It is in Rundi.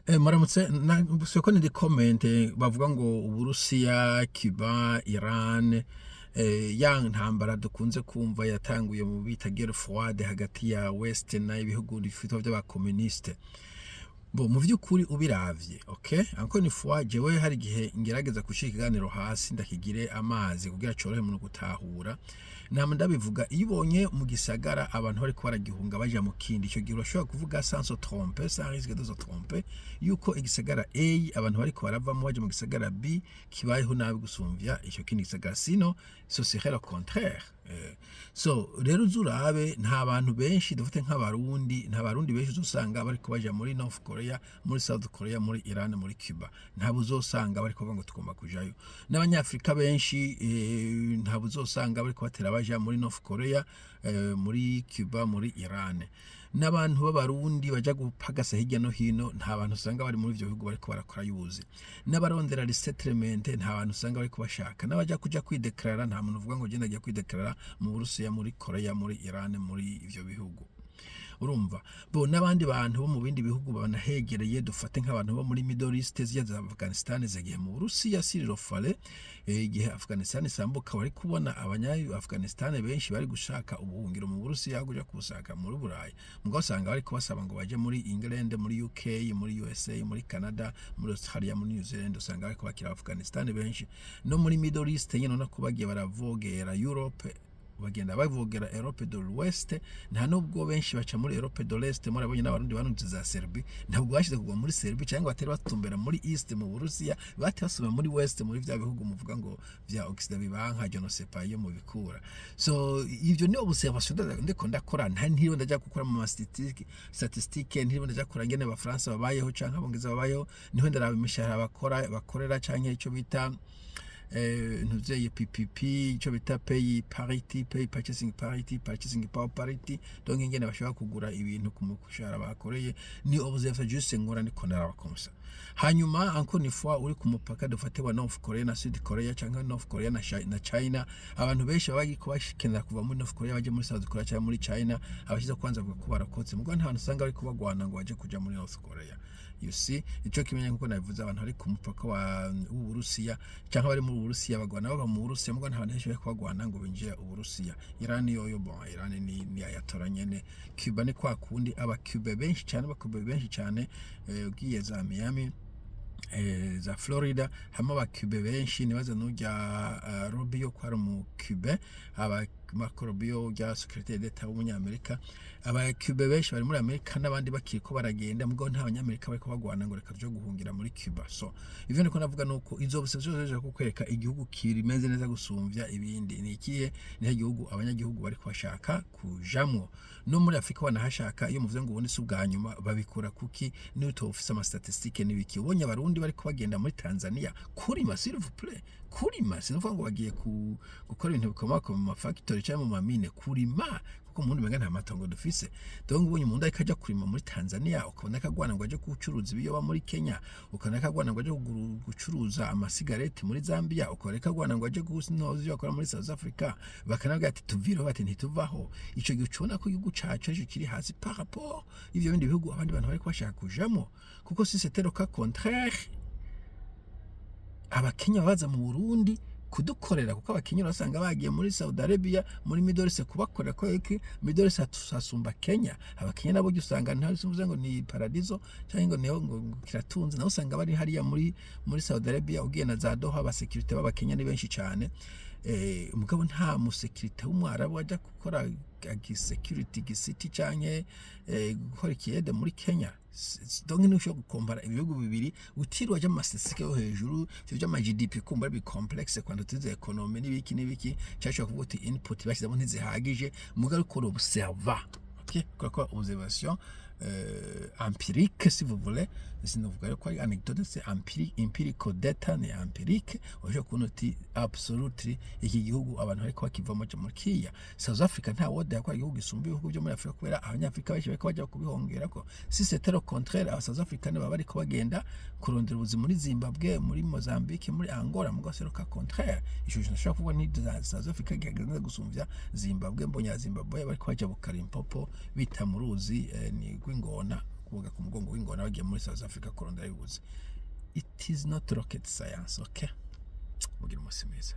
Maramutse naguswe ko ndi comment bavuga ngo Uburusiya, Cuba, Iran, ya ntambara dukunze kumva yatanguye mu bita guerre froide hagati ya West na ibihugu bifite by'aba communiste. Bo mu vy'ukuri ubiravye, okay? Encore une fois jewe hari gihe ngerageza gushika ikiganiro hasi ndakigire amazi kugira corohe mu gutahura. Nama ndabivuga iyo ubonye mu gisagara abantu bari ko baragihunga baja mu kindi, ico gihe urashobora kuvuga sans se tromper, sans risque de se tromper, yuko igisagara A abantu bari ko baravamo baje mu gisagara B kibayeho nabi gusumvya ico kindi gisagara, sino ce serait le contraire. So rero uzurabe nta bantu benshi dufite nk'abarundi, nta barundi benshi uzosanga bari ko baja muri North Korea, muri South Korea, muri Iran, muri Cuba. Nta buzosanga bari ko ngo tugomba kujayo. N'abanyafrika benshi nta buzosanga bari ko batera baja muri North Korea, muri Cuba, muri Iran. N'abantu b'abarundi baja gupagasa hirya no hino nta bantu usanga bari muri ivyo bihugu bari ko barakora yuzi. N'abarondera resettlement nta bantu usanga bari ko bashaka. N'abaja kuja kwideklarara nta muntu uvuga ngo genda ajya kwideklarara mu Burusiya, muri Korea, muri Iran, muri ivyo bihugu. Urumva bo n'abandi bantu bo mu bindi bihugu banahegereye, dufate nk'abantu bo muri Middle East za Afghanistan zagiye mu Burusiya sirofale, igihe Afghanistan sambuka bari kubona abanyayi Afghanistan benshi bari gushaka ubuhungiro mu Burusiya kuja kubusaka muri Burayi, mugabo usanga bari kubasaba ngo baje muri England, muri UK, muri USA, muri Canada, muri Australia, muri New Zealand, usanga bari kubakira Afghanistan benshi. No muri Middle East nyine no kubagiye baravogera Europe, bagenda bavogera Europe de l'Ouest, nta nubwo benshi baca muri Europe de l'Est. Muri abonye n'abarundi banunze za Serbie, ntabwo bashize kugwa muri Serbie cyangwa batari batumbera muri East mu Burusiya, batasuba muri West, muri vya bihugu muvuga ngo vya Occident bibanka je no sais pas yo mu bikura. So ivyo ni observation ndiko ndakora, nta ntiro ndaja gukora mu statistique, ntiro ndaja kora ngene ba France babayeho canke abongeza babayeho, niho ndaraba imishahara bakorera canke ico bita ntuzeye PPP, ico bita pay parity, pay purchasing parity, purchasing power parity, donc ingene bashobora kugura ibintu ku mushahara bakoreye. Ni observe juste ngora ndiko ndarabakomsa. Hanyuma encore une fois uri ku mupaka dufate wa North Korea na South Korea canke North Korea na China, abantu benshi baba ko bashikenera kuva muri North Korea baje muri South Korea cyangwa muri China, abashize kwanza kuba barakotse, mugabo nta bantu usanga bari kubagwana ngo baje kuja muri North Korea. You see, ico kimenya nkuko nabivuze, abantu ari ku mupaka wa Uburusiya canke bari mu Burusiya bagwana bava mu Burusiya, mugabo nta bantu benshi bari kubagwana ngo binjire Uburusiya. Iran yoyo bon, Iran ni ayatora nyene. Cuba ni kwa kundi aba Cuba benshi cyane, bakube benshi cyane, ugiye za Miami, za Florida hama ba Cuba benshi, nibaza n'ujya Rubio kwa mu Cuba, aba Marco Rubio ya secrétaire d'État w'umunyamerika. Aba Cuba benshi bari muri Amerika n'abandi bakiriko baragenda, mugabo nta abanyamerika bari kubagwana ngo reka byo guhungira muri Cuba. So ivyo niko navuga nuko izo busezo zo kukwereka igihugu kirimeze neza gusumvya ibindi ni ikihe, ni igihugu abanyagihugu bari kubashaka kujamwo. No muri Afrika wanahashaka, iyo muvuze ngo ubundi si ubwa nyuma babikura kuki, ni utofisa ama statistique n'ibiki. Ubonye abarundi bari kubagenda muri Tanzania kurima, s'il vous plaît, kurima, sinuvuga ngo bagiye gukora ibintu bikomako mu factory cyangwa mu mamine, kurima kuko umuntu menga nta matongo dufise. Donc ubonye umuntu ariko aja kurima muri Tanzania, ukabona akagwana ngo aje gucuruza ibiyoba muri Kenya, ukabona akagwana ngo aje gucuruza amasigareti muri Zambia, ukabona akagwana ngo aje gunoza yakora muri South Africa, bakanavuga ati tuviro bati ntituvaho. Ico gihe ucona ko igihugu cacu ejo kiri hasi par rapport ivyo bindi bihugu abandi bantu bari kubashaka kujamo, kuko si c'était le cas contraire abakenya baza mu Burundi kudukorera, kuko abakenya basanga bagiye muri Saudi Arabia, muri Middle East kubakorera, ko iki Middle East atusasumba Kenya. Abakenya nabo usanga nta bivuze ngo ni paradiso cyangwa ngo kiratunze, naho usanga bari hariya muri Saudi Arabia. Ugiye na za Doha, aba security b'abakenya ni benshi cyane, umugabo nta mu security w'umwarabu wajya gukora security gisiti canke gukora ikiyede muri Kenya. Donc ni ushobora gukombara ibihugu bibiri utirwa je amasesike yo hejuru, cyo ma GDP kumba bi complexe kwanda tuze economy n'ibiki cyashobora kuvuga uti input bashyizemo ntizihagije, mugabo ko observa, OK, quoi observation empirique si vous voulez, sinovuga ko ari anecdote, c'est empirical data, ni empirique. Oje kunoti absolutely iki gihugu abantu ariko bakivamo cyo muri Kiya South Africa, nta woda yakora igihugu gisumba ibihugu byo muri Afrika, kubera abanyafrika benshi bariko bajya kubihongera ko si c'est le contraire. Aba South Africa ne baba ariko bagenda kurondera ubuzima muri Zimbabwe, muri Mozambique, muri Angola, mugabo c'est le cas contraire. Ico nashaka kuvuga ni South Africa gagenda gusumvya Zimbabwe, mbonya Zimbabwe bariko bajya bukara impopo bita muruzi ni gwingona kuvuga ku mugongo w'ingona bagiye muri South Africa kurondera yubuze. It is not rocket science, okay? Mugira umunsi mwiza.